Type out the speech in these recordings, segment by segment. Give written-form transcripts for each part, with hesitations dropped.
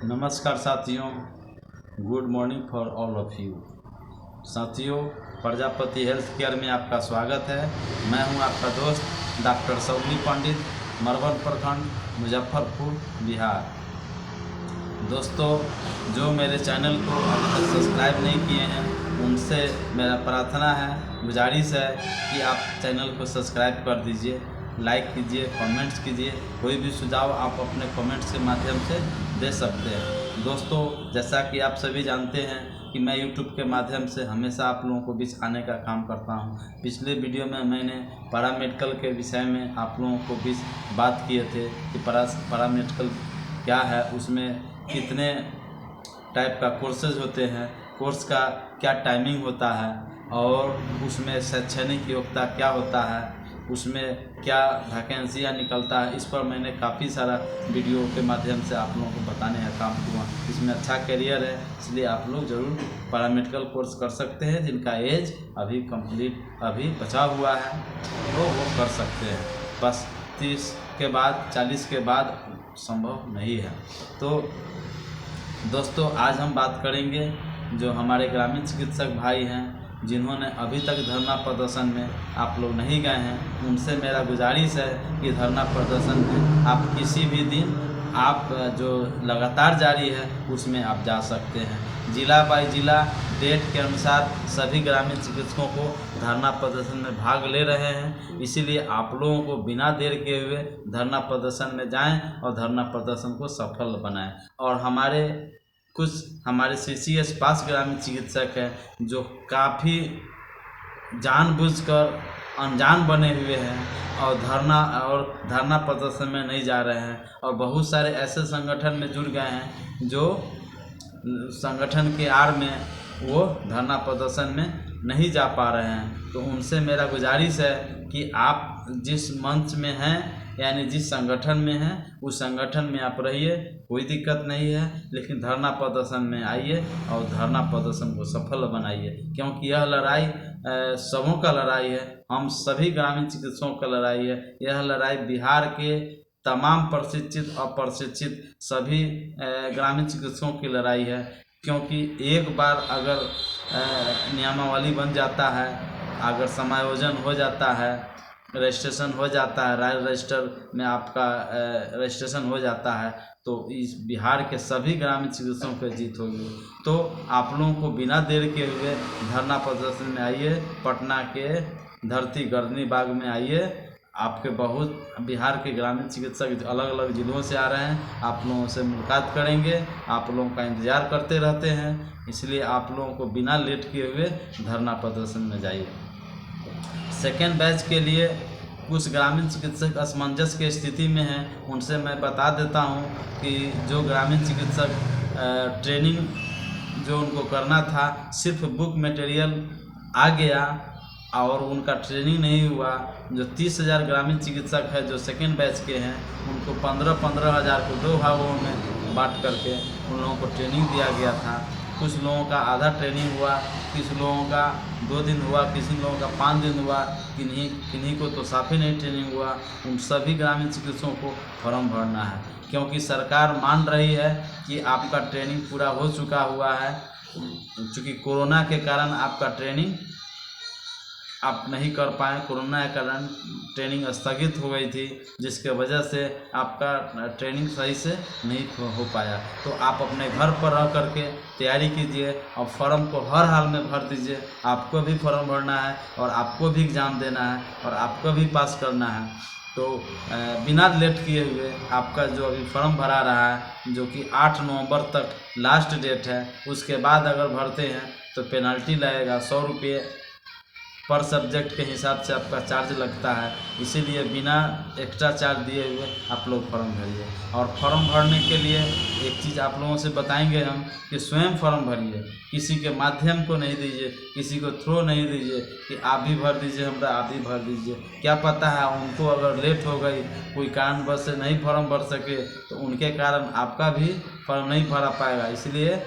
नमस्कार साथियों, good morning for all of you. साथियों, प्रजापति हेल्थ केयर में आपका स्वागत है। मैं हूं आपका दोस्त डॉक्टर सौली पंडित, मरवन प्रखंड, मुजफ्फरपुर, बिहार। दोस्तों, जो मेरे चैनल को अभी तक सब्सक्राइब नहीं किए हैं उनसे मेरा प्रार्थना है, गुजारिश है कि आप चैनल को सब्सक्राइब कर दीजिए, लाइक कीजिए, कमेंट्स कीजिए। कोई भी सुझाव आप अपने कमेंट्स के माध्यम से दे सकते हैं। दोस्तों, जैसा कि आप सभी जानते हैं कि मैं यूट्यूब के माध्यम से हमेशा आप लोगों को बीच आने का काम करता हूं। पिछले वीडियो में मैंने पैरामेडिकल के विषय में आप लोगों को बीच बात किए थे कि पैरामेडिकल क्या है, उसमें कितने टाइप का कोर्सेज होते हैं, कोर्स का क्या टाइमिंग होता है और उसमें शैक्षणिक योग्यता क्या होता है, उसमें क्या वैकेंसियाँ निकलता है। इस पर मैंने काफ़ी सारा वीडियो के माध्यम से आप लोगों को बताने का काम किया। इसमें अच्छा करियर है, इसलिए आप लोग ज़रूर पैरामेडिकल कोर्स कर सकते हैं। जिनका एज अभी बचा हुआ है तो वो कर सकते हैं। बस 30 के बाद 40 के बाद संभव नहीं है। तो दोस्तों, आज हम बात करेंगे जो हमारे ग्रामीण चिकित्सक भाई हैं जिन्होंने अभी तक धरना प्रदर्शन में आप लोग नहीं गए हैं, उनसे मेरा गुजारिश है कि धरना प्रदर्शन में आप किसी भी दिन आप जो लगातार जारी है उसमें आप जा सकते हैं। जिला बाई जिला डेट के अनुसार सभी ग्रामीण चिकित्सकों को धरना प्रदर्शन में भाग ले रहे हैं। इसीलिए आप लोगों को बिना देर किए हुए धरना प्रदर्शन में जाएं और धरना प्रदर्शन को सफल बनाएं। और हमारे CCS पास ग्रामीण चिकित्सक हैं जो काफ़ी जानबूझकर अनजान बने हुए हैं और धरना प्रदर्शन में नहीं जा रहे हैं। और बहुत सारे ऐसे संगठन में जुड़ गए हैं जो संगठन के आड़ में वो धरना प्रदर्शन में नहीं जा पा रहे हैं। तो उनसे मेरा गुजारिश है कि आप जिस मंच में हैं यानी जिस संगठन में हैं उस संगठन में आप रहिए, कोई दिक्कत नहीं है, लेकिन धरना प्रदर्शन में आइए और धरना प्रदर्शन को सफल बनाइए। क्योंकि यह लड़ाई सबों का लड़ाई है, हम सभी ग्रामीण चिकित्सकों का लड़ाई है। यह लड़ाई बिहार के तमाम प्रशिक्षित और प्रशिक्षित सभी ग्रामीण चिकित्सकों की लड़ाई है। क्योंकि एक बार अगर नियमावली बन जाता है, अगर समायोजन हो जाता है, रजिस्ट्रेशन हो जाता है, राज्य रजिस्टर में आपका रजिस्ट्रेशन हो जाता है, तो इस बिहार के सभी ग्रामीण चिकित्सकों की जीत होगी। तो आप लोगों को बिना देर के हुए धरना प्रदर्शन में आइए, पटना के धरती गर्दनी बाग में आइए। आपके बहुत बिहार के ग्रामीण चिकित्सक अलग अलग जिलों से आ रहे हैं, आप लोगों से मुलाकात करेंगे, आप लोगों का इंतज़ार करते रहते हैं। इसलिए आप लोगों को बिना लेट किए हुए धरना प्रदर्शन में जाइए। सेकेंड बैच के लिए कुछ ग्रामीण चिकित्सक असमंजस की स्थिति में हैं, उनसे मैं बता देता हूं कि जो ग्रामीण चिकित्सक ट्रेनिंग जो उनको करना था, सिर्फ बुक मटेरियल आ गया और उनका ट्रेनिंग नहीं हुआ। जो 30,000 ग्रामीण चिकित्सक है जो सेकेंड बैच के हैं, उनको 15-15 हज़ार को 2 भागों में बांट करके उन लोगों को ट्रेनिंग दिया गया था। कुछ लोगों का आधा ट्रेनिंग हुआ, किसी लोगों का 2 दिन हुआ, किसी लोगों का 5 दिन हुआ, किन्हीं को तो साफी नहीं ट्रेनिंग हुआ। उन सभी ग्रामीण चिकित्सकों को फॉर्म भरना है, क्योंकि सरकार मान रही है कि आपका ट्रेनिंग पूरा हो चुका हुआ है। चूँकि कोरोना के कारण आपका ट्रेनिंग आप नहीं कर पाए, कोरोना के कारण ट्रेनिंग स्थगित हो गई थी, जिसके वजह से आपका ट्रेनिंग सही से नहीं हो पाया। तो आप अपने घर पर रह करके तैयारी कीजिए और फॉर्म को हर हाल में भर दीजिए। आपको भी फॉर्म भरना है और आपको भी एग्ज़ाम देना है और आपको भी पास करना है। तो बिना लेट किए हुए आपका जो अभी फॉर्म भरा रहा है, जो कि 8 नवंबर तक लास्ट डेट है, उसके बाद अगर भरते हैं तो पेनल्टी लगेगा। 100 रुपये पर सब्जेक्ट के हिसाब से आपका चार्ज लगता है। इसीलिए बिना एक्स्ट्रा चार्ज दिए हुए आप लोग फॉर्म भरिए। और फॉर्म भरने के लिए एक चीज़ आप लोगों से बताएंगे हम कि स्वयं फॉर्म भरिए, किसी के माध्यम को नहीं दीजिए, किसी को थ्रो नहीं दीजिए कि आप भी भर दीजिए, हमरा आप भी भर दीजिए। क्या पता है उनको अगर लेट हो गई, कोई कारणवश से नहीं फॉर्म भर सके, तो उनके कारण आपका भी फॉर्म नहीं भरा पाएगा। इसलिए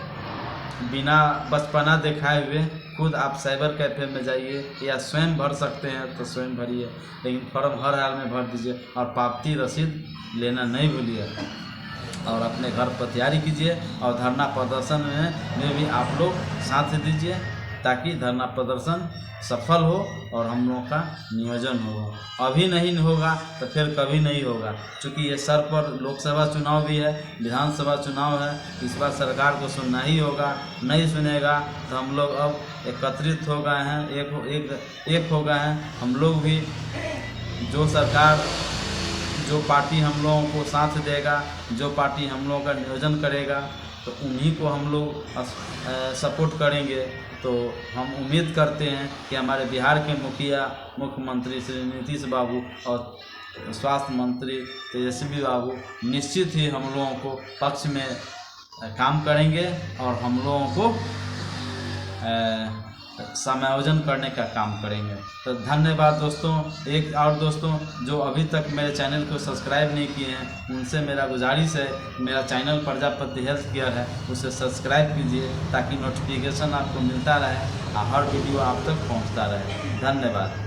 बिना बचपना दिखाए हुए खुद आप साइबर कैफ़े में जाइए या स्वयं भर सकते हैं तो स्वयं भरिए, लेकिन फॉर्म हर हाल में भर दीजिए और पावती रसीद लेना नहीं भूलिए। और अपने घर पर तैयारी कीजिए और धरना प्रदर्शन में भी आप लोग साथ दीजिए ताकि धरना प्रदर्शन सफल हो और हम लोगों का नियोजन हो। अभी नहीं होगा तो फिर कभी नहीं होगा, क्योंकि ये सर पर लोकसभा चुनाव भी है, विधानसभा चुनाव है। इस बार सरकार को सुनना ही होगा, नहीं सुनेगा तो हम लोग अब एकत्रित हो गए हैं, एक हो गए हैं हम लोग भी। जो सरकार, जो पार्टी हम लोगों को साथ देगा, जो पार्टी हम लोगों का नियोजन करेगा तो उन्हीं को हम लोग सपोर्ट करेंगे। तो हम उम्मीद करते हैं कि हमारे बिहार के मुख्यमंत्री श्री नीतीश बाबू और स्वास्थ्य मंत्री तेजस्वी बाबू निश्चित ही हम लोगों को पक्ष में काम करेंगे और हम लोगों को समायोजन करने का काम करेंगे। तो धन्यवाद दोस्तों। एक और दोस्तों जो अभी तक मेरे चैनल को सब्सक्राइब नहीं किए हैं, उनसे मेरा गुजारिश है, मेरा चैनल प्रजापति हेल्थ केयर है, उसे सब्सक्राइब कीजिए ताकि नोटिफिकेशन आपको मिलता रहे और हर वीडियो आप तक पहुंचता रहे। धन्यवाद।